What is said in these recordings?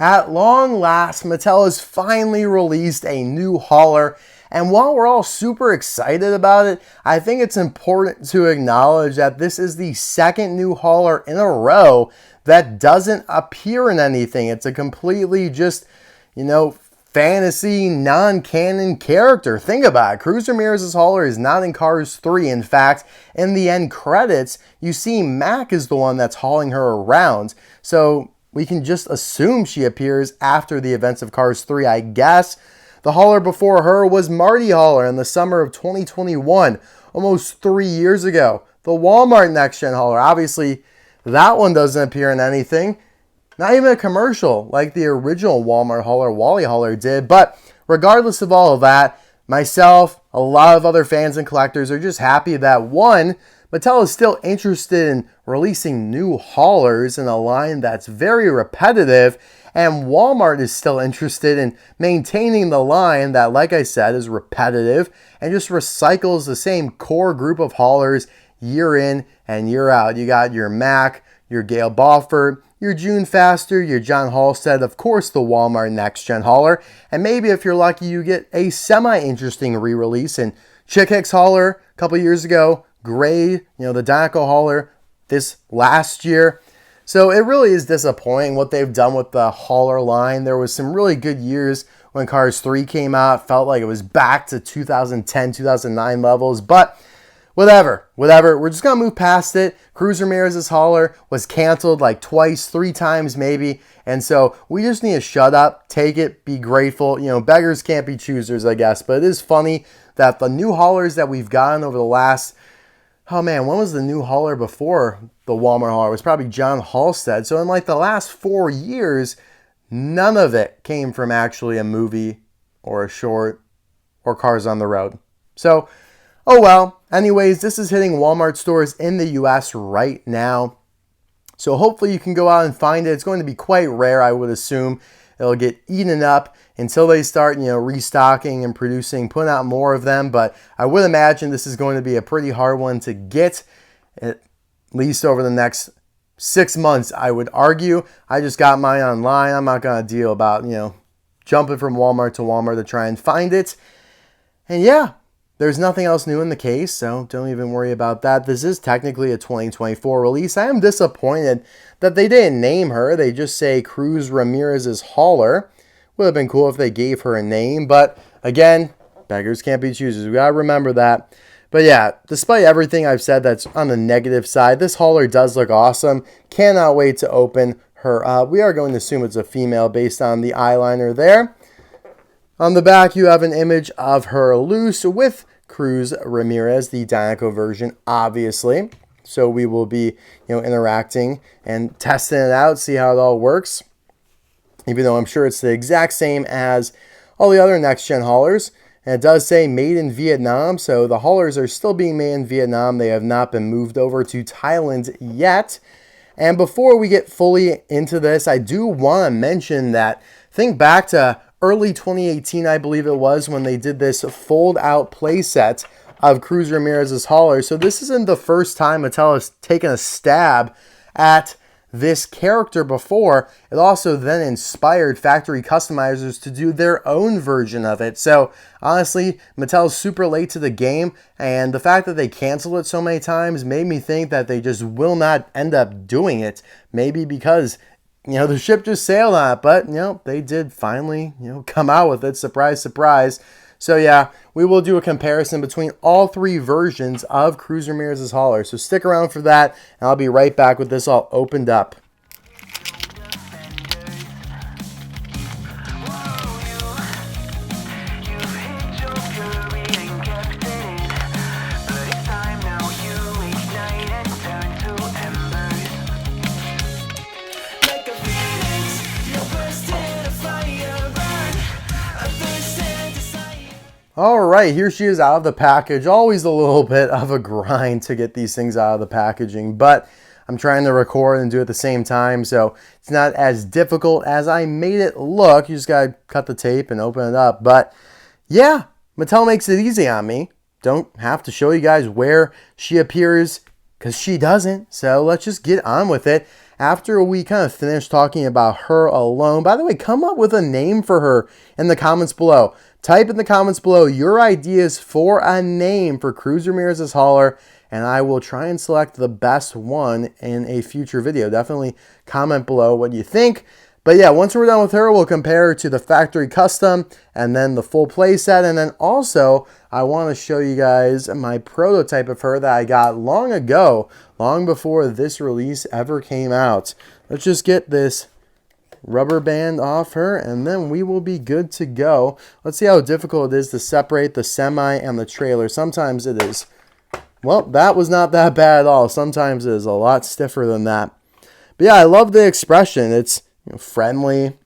At long last, Mattel has finally released a new hauler, and while we're all super excited about it, I think it's important to acknowledge that this is the second new hauler in a row that doesn't appear in anything. It's a completely just, fantasy, non-canon character. Think about it. Cruz Ramirez's hauler is not in Cars 3. In fact, in the end credits, you see Mac is the one that's hauling her around. So we can just assume she appears after the events of Cars 3, I guess. The hauler before her was Marty Hauler in the summer of 2021, almost 3 years ago. The Walmart Next Gen hauler, obviously, that one doesn't appear in anything. Not even a commercial like the original Walmart hauler, Wally Hauler, did. But regardless of all of that, myself, a lot of other fans and collectors are just happy that, one, Mattel is still interested in releasing new haulers in a line that's very repetitive, and Walmart is still interested in maintaining the line that, like I said, is repetitive and just recycles the same core group of haulers year in and year out. You got your Mac, your Gail Balfour, your June Faster, your John Halstead, of course the Walmart Next Gen hauler, and maybe if you're lucky you get a semi-interesting re-release in Chick Hicks hauler a couple years ago, Gray, the Dinoco hauler this last year. So it really is disappointing what they've done with the hauler line. There was some really good years when Cars 3 came out. Felt like it was back to 2010, 2009 levels, but whatever. We're just going to move past it. Cruz Ramirez's hauler was canceled like twice, 3 times maybe. And so we just need to shut up, take it, be grateful. Beggars can't be choosers, I guess. But it is funny that the new haulers that we've gotten over the last, when was the new hauler before the Walmart hauler? It was probably John Halstead. So in like the last 4 years, none of it came from actually a movie or a short or Cars on the Road. So, oh well. Anyways, this is hitting Walmart stores in the US right now. So hopefully you can go out and find it. It's going to be quite rare, I would assume. It'll get eaten up until they start, restocking and producing, putting out more of them. But I would imagine this is going to be a pretty hard one to get, at least over the next 6 months, I would argue. I just got mine online. I'm not going to deal about, jumping from Walmart to Walmart to try and find it. And yeah, there's nothing else new in the case, so don't even worry about that. This is technically a 2024 release. I am disappointed that they didn't name her. They just say Cruz Ramirez's hauler. Would have been cool if they gave her a name, but again, beggars can't be choosers. We got to remember that. But yeah, despite everything I've said that's on the negative side, this hauler does look awesome. Cannot wait to open her up. We are going to assume it's a female based on the eyeliner there. On the back, you have an image of her loose with Cruz Ramirez, the Dinoco version, obviously. So we will be, interacting and testing it out, see how it all works. Even though I'm sure it's the exact same as all the other next-gen haulers. And it does say made in Vietnam, so the haulers are still being made in Vietnam. They have not been moved over to Thailand yet. And before we get fully into this, I do want to mention that, think back to early 2018, I believe it was, when they did this fold-out playset of Cruz Ramirez's hauler. So this isn't the first time Mattel has taken a stab at this character before. It also then inspired factory customizers to do their own version of it. So honestly, Mattel's super late to the game, and the fact that they canceled it so many times made me think that they just will not end up doing it. Maybe because the ship just sailed on it, but, they did finally, come out with it. Surprise, surprise. So yeah, we will do a comparison between all 3 versions of Cruz Ramirez's hauler. So stick around for that, and I'll be right back with this all opened up. All right, here she is out of the package. Always a little bit of a grind to get these things out of the packaging, but I'm trying to record and do it at the same time, so it's not as difficult as I made it look. You just gotta cut the tape and open it up. But yeah, Mattel makes it easy on me. Don't have to show you guys where she appears because she doesn't. So let's just get on with it. after we kind of finish talking about her alone. By the way, come up with a name for her in the comments below. Type in the comments below your ideas for a name for Cruz Ramirez's hauler, and I will try and select the best one in a future video. Definitely comment below what you think. But yeah, once we're done with her, we'll compare her to the factory custom and then the full playset. And then also, I want to show you guys my prototype of her that I got long ago, long before this release ever came out. Let's just get this rubber band off her and then we will be good to go. Let's see how difficult it is to separate the semi and the trailer. Sometimes it is. Well, that was not that bad at all. Sometimes it is a lot stiffer than that. But yeah, I love the expression. It's friendly,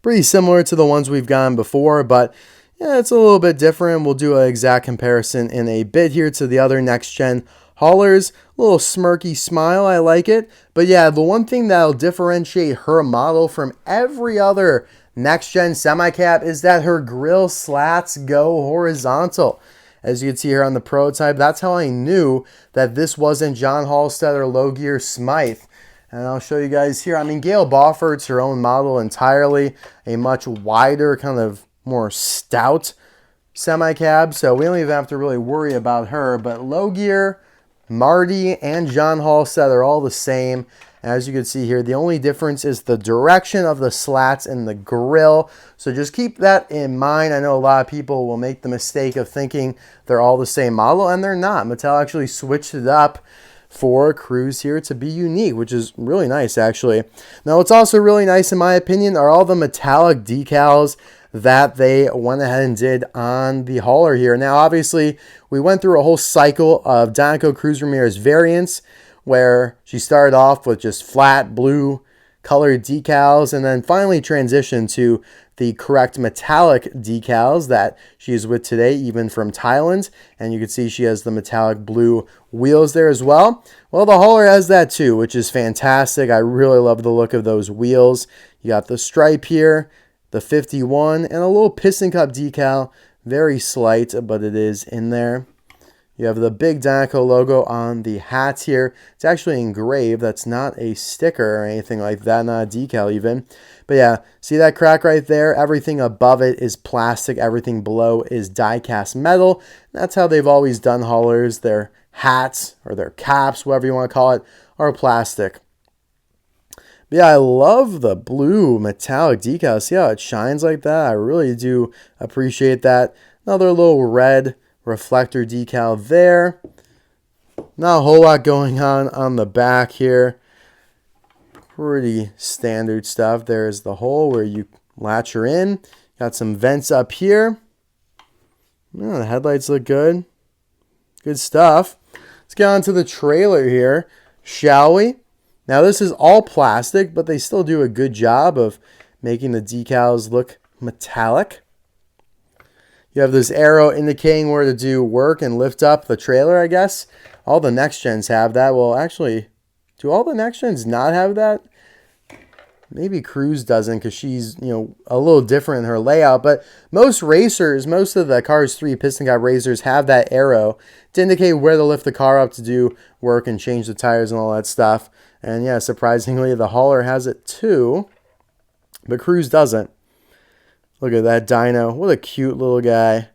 pretty similar to the ones we've gotten before, but yeah, it's a little bit different. We'll do an exact comparison in a bit here to the other next gen haulers. A little smirky smile, I like it. But yeah, the one thing that'll differentiate her model from every other next gen semi-cab is that her grill slats go horizontal. As you can see here on the prototype, that's how I knew that this wasn't John Halstead or Low Gear Smythe. And I'll show you guys here. I mean, Gail Boffert's her own model entirely, a much wider, kind of more stout semi-cab, so we don't even have to really worry about her. But Low Gear, Marty, and John Halstead are all the same. As you can see here, the only difference is the direction of the slats in the grill. So just keep that in mind. I know a lot of people will make the mistake of thinking they're all the same model, and they're not. Mattel actually switched it up for Cruz here to be unique, which is really nice actually. Now what's also really nice in my opinion are all the metallic decals that they went ahead and did on the hauler here. Now obviously we went through a whole cycle of Dinoco Cruz Ramirez variants where she started off with just flat blue colored decals and then finally transitioned to the correct metallic decals that she is with today, even from Thailand. And you can see she has the metallic blue wheels there as well. Well, the hauler has that too, which is fantastic. I really love the look of those wheels. You got the stripe here, the 51, and a little piston cup decal. Very slight, but it is in there. You have the big Dinoco logo on the hat here. It's actually engraved. That's not a sticker or anything like that, not a decal even. But yeah, see that crack right there? Everything above it is plastic. Everything below is die-cast metal. That's how they've always done haulers. Their hats or their caps, whatever you want to call it, are plastic. But yeah, I love the blue metallic decal. See how it shines like that? I really do appreciate that. Another little red reflector decal there. Not a whole lot going on the back here. Pretty standard stuff. There's the hole where you latch her in. Got some vents up here. Oh, the headlights look good. Good stuff. Let's get on to the trailer here, shall we? Now this is all plastic, but they still do a good job of making the decals look metallic. You have this arrow indicating where to do work and lift up the trailer, I guess. All the next gens have that. Well, actually, do all the next gens not have that? Maybe Cruz doesn't because she's, a little different in her layout. But most racers, most of the Cars 3 Piston Cup racers have that arrow to indicate where to lift the car up to do work and change the tires and all that stuff. And yeah, surprisingly, the hauler has it too, but Cruz doesn't. Look at that dyno. What a cute little guy.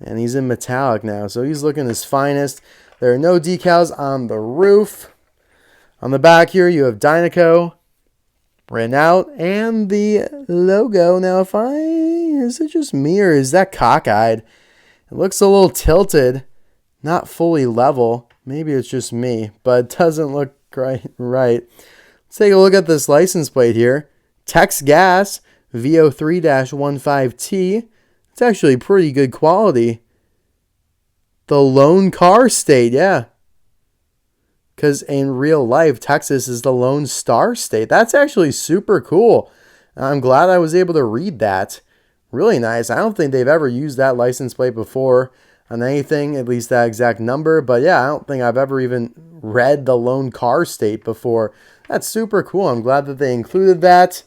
And he's in metallic now, so he's looking his finest. There are no decals on the roof. On the back here, you have Dinoco written out and the logo. Now, is it just me or is that cockeyed? It looks a little tilted, not fully level. Maybe it's just me, but it doesn't look right. Let's take a look at this license plate here. Tex Gas VO3-15T. It's actually pretty good quality. The Lone Car State, yeah. Because in real life, Texas is the Lone Star State. That's actually super cool. I'm glad I was able to read that. Really nice. I don't think they've ever used that license plate before on anything, at least that exact number. But yeah, I don't think I've ever even read the Lone Car State before. That's super cool. I'm glad that they included that.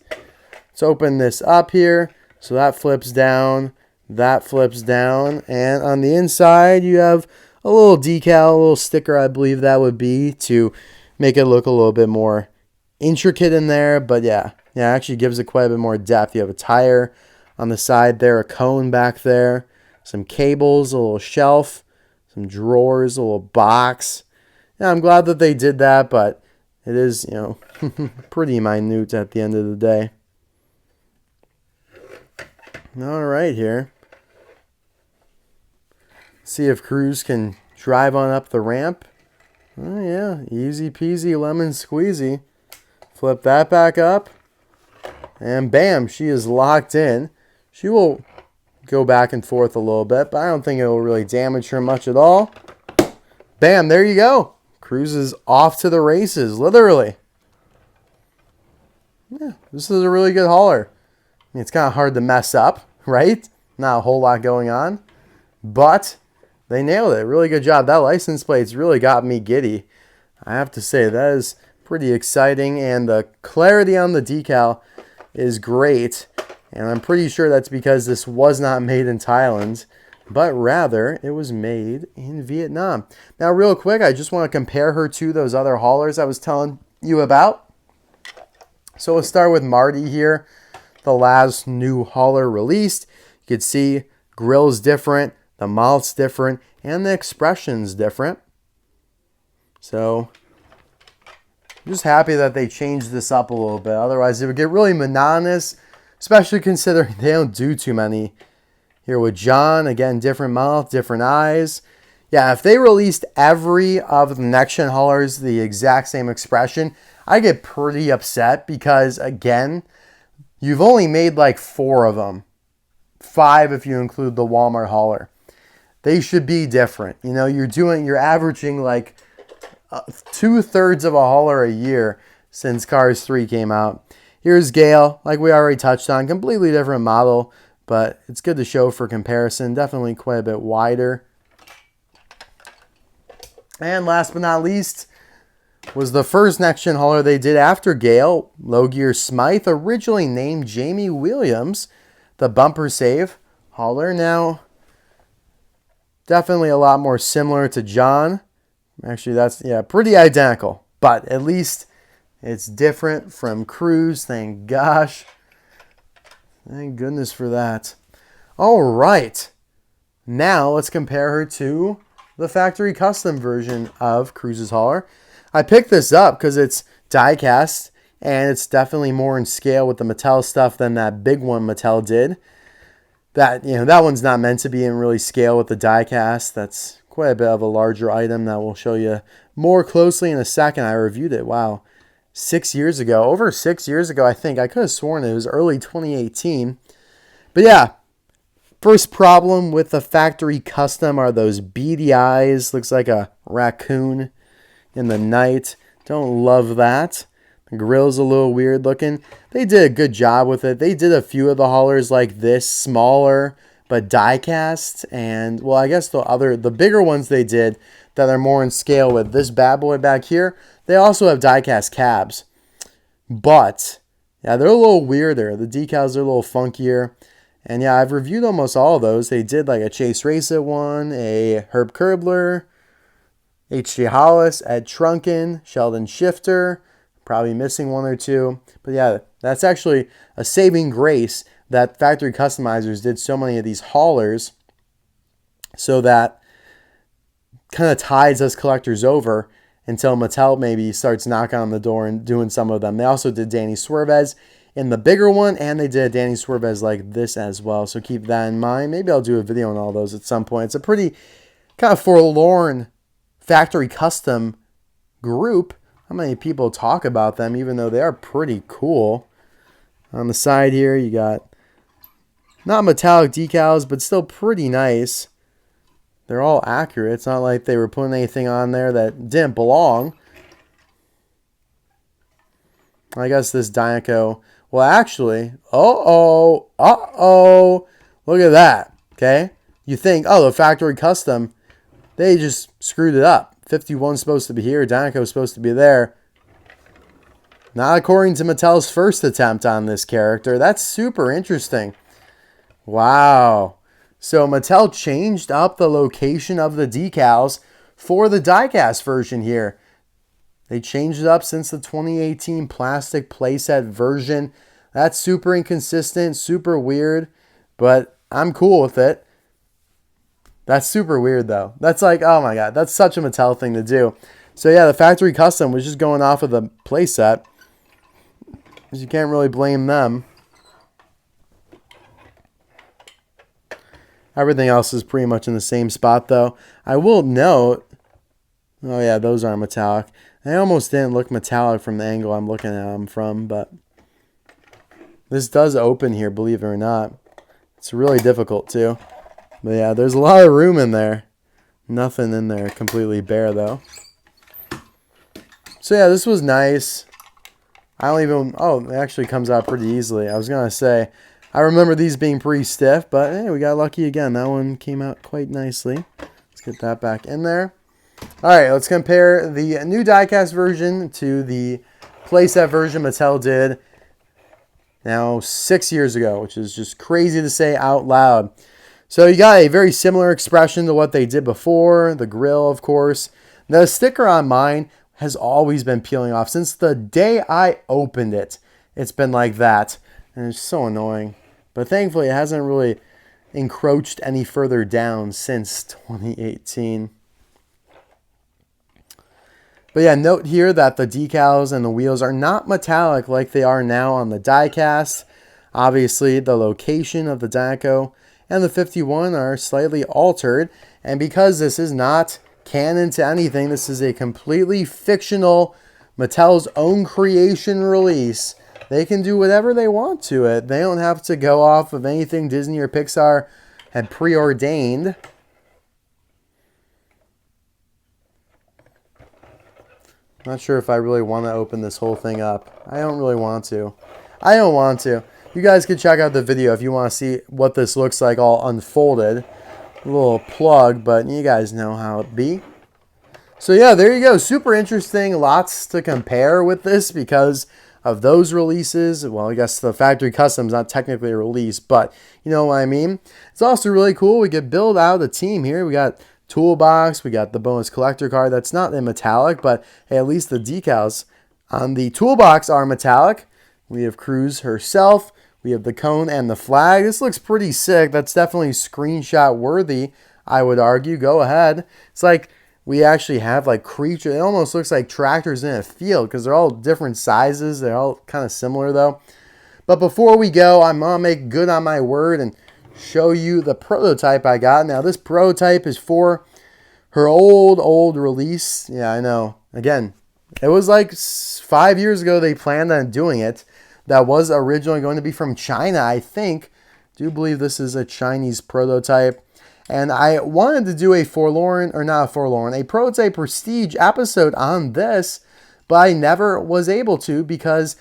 Let's open this up here. So that flips down, that flips down, and on the inside you have a little decal, a little sticker, I believe that would be, to make it look a little bit more intricate in there. But yeah, it actually gives it quite a bit more depth. You have a tire on the side there, a cone back there, some cables, a little shelf, some drawers, a little box. Yeah, I'm glad that they did that, but it is, pretty minute at the end of the day. All right, here. See if Cruz can drive on up the ramp. Oh, yeah, easy peasy lemon squeezy. Flip that back up. And bam, she is locked in. She will go back and forth a little bit, but I don't think it will really damage her much at all. Bam, there you go. Cruz is off to the races, literally. Yeah, this is a really good hauler. I mean, it's kind of hard to mess up, right? Not a whole lot going on, but they nailed it. Really good job. That license plate's really got me giddy. I have to say, that is pretty exciting, and the clarity on the decal is great. And I'm pretty sure that's because this was not made in Thailand, but rather it was made in Vietnam. Now, real quick, I just want to compare her to those other haulers I was telling you about. So let's start with Marty here, the last new hauler released. You can see grill's different, the malt's different, and the expression's different. So I'm just happy that they changed this up a little bit. Otherwise, it would get really monotonous, especially considering they don't do too many. Here with John, again, different mouth, different eyes. Yeah, if they released every of the next-gen haulers the exact same expression, I get pretty upset because, again, you've only made like 4 of them. 5 if you include the Walmart hauler. They should be different. You're averaging like 2/3 of a hauler a year since Cars 3 came out. Here's Gale, like we already touched on, completely different model, but it's good to show for comparison. Definitely quite a bit wider. And last but not least was the first next-gen hauler they did after Gale, Low Gear Smythe, originally named Jamie Williams, the bumper save hauler. Now, definitely a lot more similar to John. Actually, that's, pretty identical, but at least it's different from Cruz, thank gosh. Thank goodness for that. All right. Now let's compare her to the factory custom version of Cruz's hauler. I picked this up because it's die cast, and it's definitely more in scale with the Mattel stuff than that big one Mattel did. That one's not meant to be in really scale with the die cast. That's quite a bit of a larger item that we'll show you more closely in a second. I reviewed it. Wow. 6 years ago, over 6 years ago, I think. I could have sworn it was early 2018. But yeah, first problem with the factory custom are those beady eyes. Looks like a raccoon in the night. Don't love that. The grill's a little weird looking. They did a good job with it. They did a few of the haulers like this, smaller, but die cast. And, well, I guess the bigger ones they did that are more in scale with this bad boy back here, they also have die-cast cabs. But, yeah, they're a little weirder. The decals are a little funkier. And, yeah, I've reviewed almost all of those. They did, like, a Chase Racet one, a Herb Kerbler, H.G. Hollis, Ed Trunken, Sheldon Shifter. Probably missing one or two. But, yeah, that's actually a saving grace that factory customizers did so many of these haulers so that kind of tides us collectors over until Mattel maybe starts knocking on the door and doing some of them. They also did Danny Swervez in the bigger one, and they did Danny Swervez like this as well. So keep that in mind. Maybe I'll do a video on all those at some point. It's a pretty kind of forlorn factory custom group. How many people talk about them, even though they are pretty cool. On the side here, you got not metallic decals, but still pretty nice. They're all accurate. It's not like they were putting anything on there that didn't belong. I guess this Dinoco. Well, actually, look at that. Okay, you think, oh, the factory custom, they just screwed it up. 51's supposed to be here. Dinoco's supposed to be there. Not according to Mattel's first attempt on this character. That's super interesting. Wow. So Mattel changed up the location of the decals for the diecast version here. They changed it up since the 2018 plastic playset version. That's super inconsistent, super weird, but I'm cool with it. That's super weird though. That's like, oh my god, that's such a Mattel thing to do. So yeah, the factory custom was just going off of the playset. You can't really blame them. Everything else is pretty much in the same spot though. I will note, oh yeah, those are metallic. They almost didn't look metallic from the angle I'm looking at them from, but this does open here, believe it or not. It's really difficult too. But yeah, there's a lot of room in there. Nothing in there completely bare though. So yeah, this was nice. I don't even, oh, it actually comes out pretty easily. I was going to say, I remember these being pretty stiff, but hey, we got lucky again. That one came out quite nicely. Let's get that back in there. All right, let's compare the new diecast version to the playset version Mattel did now 6 years ago, which is just crazy to say out loud. So you got a very similar expression to what they did before, the grill, of course. The sticker on mine has always been peeling off. Since the day I opened it, it's been like that. And it's so annoying. But thankfully, it hasn't really encroached any further down since 2018. But yeah, note here that the decals and the wheels are not metallic like they are now on the diecast. Obviously, the location of the Dinoco and the 51 are slightly altered. And because this is not canon to anything, this is a completely fictional, Mattel's own creation release. They can do whatever they want to it. They don't have to go off of anything Disney or Pixar had preordained. Not sure if I really want to open this whole thing up. I don't really want to. I don't want to. You guys can check out the video if you want to see what this looks like all unfolded. A little plug, but you guys know how it be. So yeah, there you go. Super interesting. Lots to compare with this because of those releases. Well, I guess the factory custom is not technically a release, but you know what I mean. It's also really cool. We could build out a team here. We got toolbox. We got the bonus collector card. That's not in metallic, but hey, at least the decals on the toolbox are metallic. We have Cruz herself. We have the cone and the flag. This looks pretty sick. That's definitely screenshot worthy, I would argue. Go ahead. It's like we actually have like creatures. It almost looks like tractors in a field because they're all different sizes. They're all kind of similar though. But before we go, I'm going to make good on my word and show you the prototype I got. Now this prototype is for her old release. Yeah, I know. Again, it was like 5 years ago they planned on doing it. That was originally going to be from China, I think. I do believe this is a Chinese prototype. And I wanted to do a a prototype prestige episode on this, but I never was able to because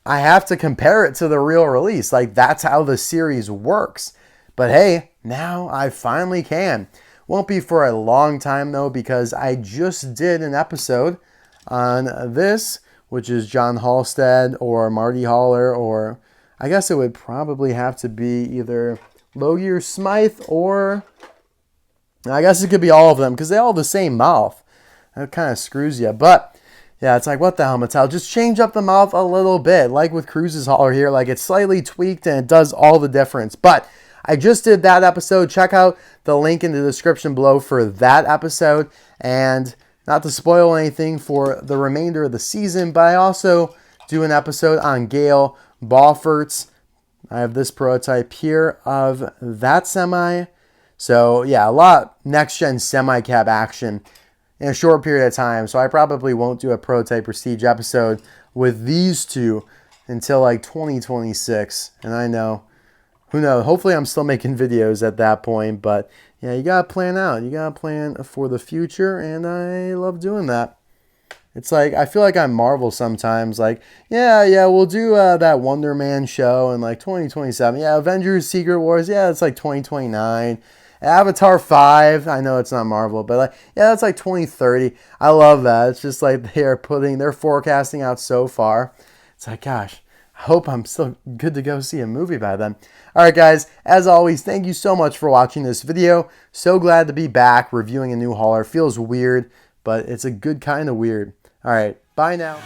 I have to compare it to the real release. Like, that's how the series works. But hey, now I finally can. Won't be for a long time though, because I just did an episode on this, which is John Halstead or Marty Hauler, or I guess it would probably have to be either Logie or Smythe, or I guess it could be all of them because they all have the same mouth. That kind of screws you. But yeah, it's like, what the hell, Mattel? Just change up the mouth a little bit. Like with Cruz's hauler here, like it's slightly tweaked and it does all the difference. But I just did that episode. Check out the link in the description below for that episode. And not to spoil anything for the remainder of the season, but I also do an episode on Gale Balfert's. I have this prototype here of that semi. So yeah, a lot next-gen semi-cab action in a short period of time. So I probably won't do a prototype prestige episode with these two until like 2026. And I know, who knows, hopefully I'm still making videos at that point, but yeah, you gotta plan out. You gotta plan for the future, and I love doing that. It's like, I feel like I'm Marvel sometimes. Like, yeah, we'll do that Wonder Man show in like 2027. Yeah, Avengers Secret Wars, yeah, it's like 2029. Avatar 5, I know it's not Marvel, but like, yeah, that's like 2030. I love that. It's just like they're forecasting out so far. It's like, gosh, I hope I'm still good to go see a movie by then. All right, guys, as always, thank you so much for watching this video. So glad to be back reviewing a new hauler. Feels weird. but it's a good kind of weird. All right, bye now.